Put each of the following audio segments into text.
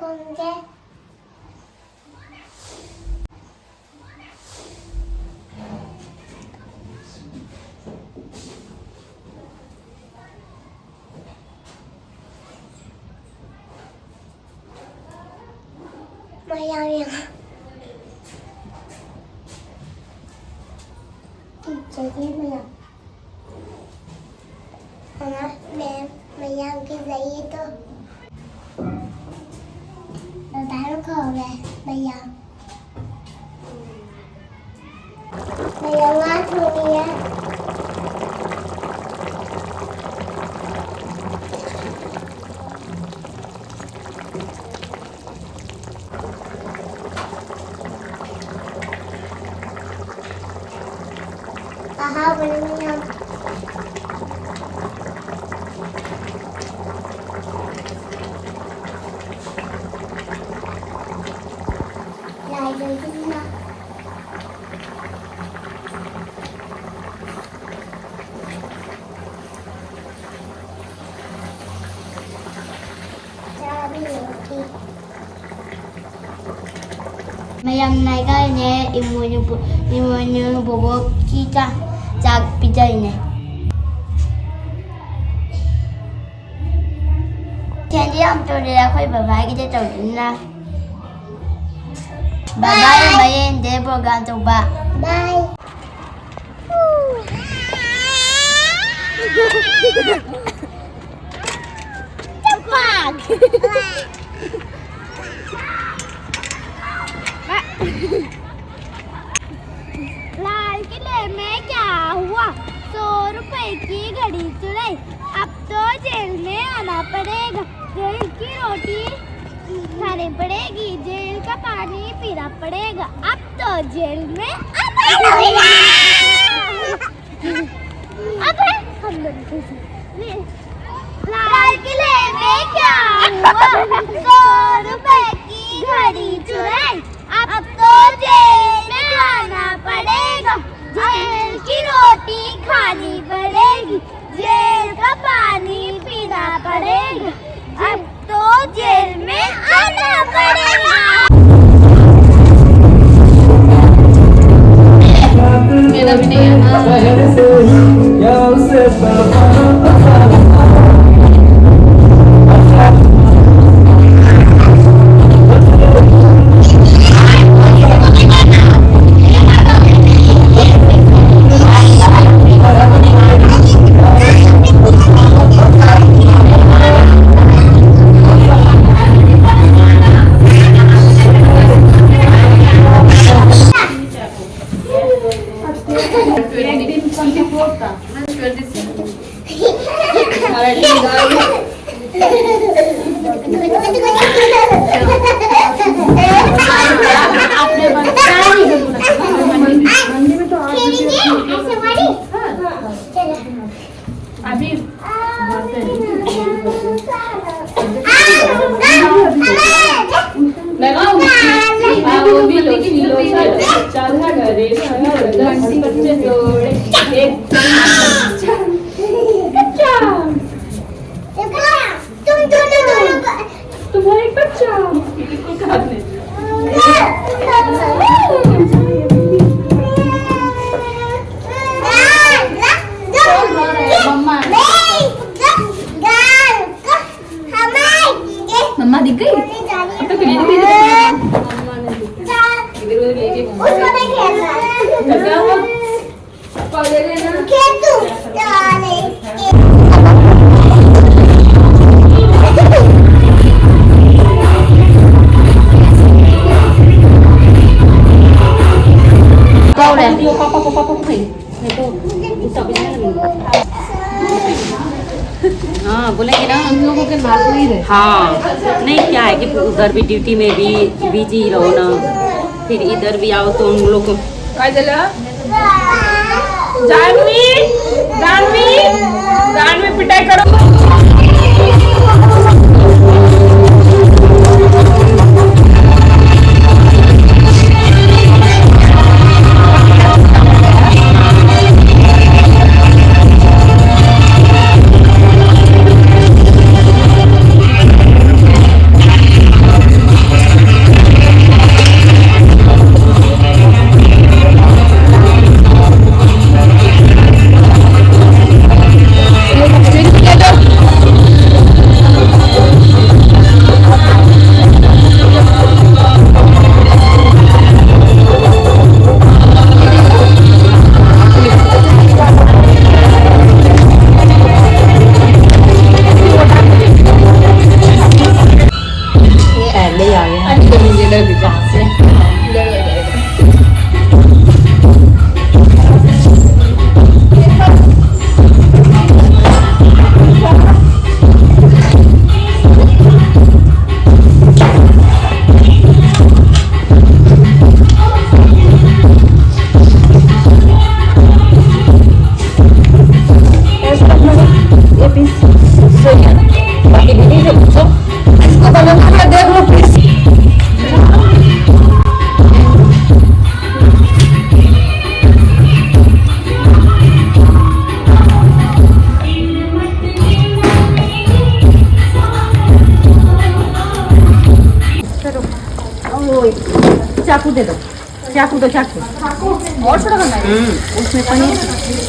होंगे। Mayang jadi mayang. Mama, mayang cái giấy itu. Taruh kau mayang. Mayang aku ni ya. Aha, boleh mayang. Mayang này cái này imunya bobo kita jak pizza ini. Jadi am tu dia koi bye kita tahu na. Bye bye dia program tu ba. Bye. Cepat. लाल किले में क्या हुआ? 100 रुपए की घड़ी चुराई। अब तो जेल में आना पड़ेगा। जेल की रोटी खानी पड़ेगी। जेल का पानी पीना पड़ेगा। अब तो जेल में आना पड़ेगा। अब हम लाल किले में क्या हुआ? 100 रुपए की घड़ी चुराई। अब तो जेल में आना पड़ेगा। जेल की रोटी खानी पड़ेगी। जेल का पानी पीना पड़ेगा। अब तो जेल में आना पड़ेगा। मेरा भी नहीं है। मम्मा दिख गई? अब तो कितनी देर इधर लेके उसको नहीं खेलना है। क्या हुआ? पौधे लेना खेल तू डाले कौन है? पापा भाई नहीं तो सब इधर हाँ बोलेंगे ना हम लोगों के बात नहीं रहे। हाँ नहीं क्या है कि उधर भी ड्यूटी में भी बिजी रहो ना, फिर इधर भी आओ तो उन लोग को काय झालं? जानवी पिटाई करो। चाकू दे दो, चाकू दो, चाकू और छोटा करना है। उसमें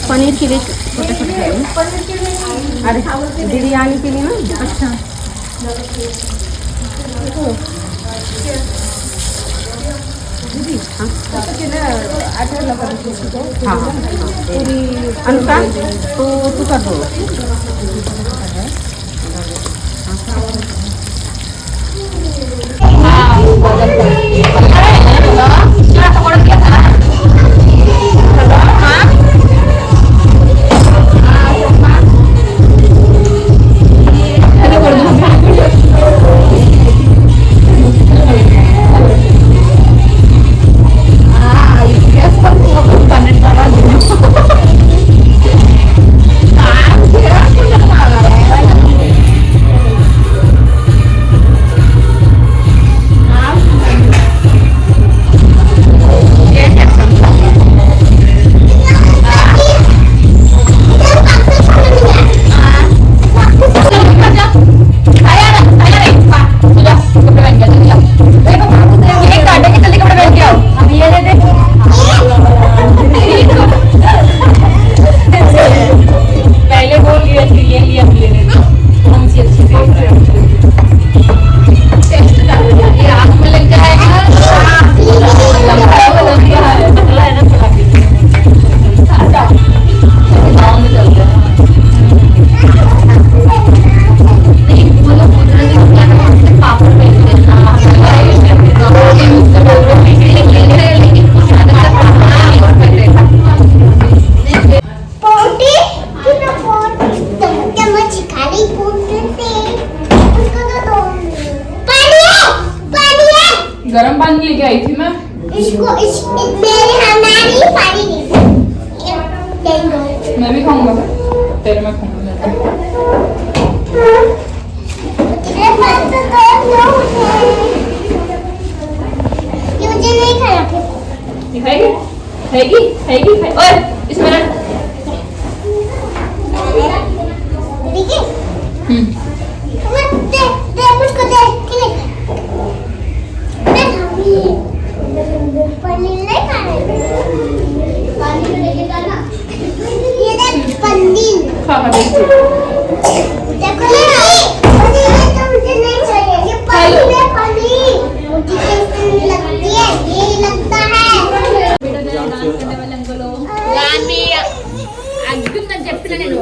पनीर के लिए छोटे छोटे चाहिए। अरे बिरयानी के लिए ना। अच्छा दीदी, हाँ हाँ पूरी अनुष्का तो तू कर दो। गर्म पानी लेके आई थी मैं। मेरे हमारी पानी मैं भी खाऊंगा, तेरे में खाऊंगा। तेरे पास तो दो ये मुझे नहीं खाना। खाएगी खाएगी खाएगी ओए इसमें रख। ठीक है दे दे मुझको दे। पनीर नहीं खाना, पनीर लेके जाना। ये देख पनीर खा खा देख। देखो ना पनीर तो मुझे नहीं चाहिए। ये पनीर है, पनीर मुझे टेस्टी लगती है, ये लगता है। डांस करने वाले अंकल हो गान भी अग्गुन చెప్పిన నేను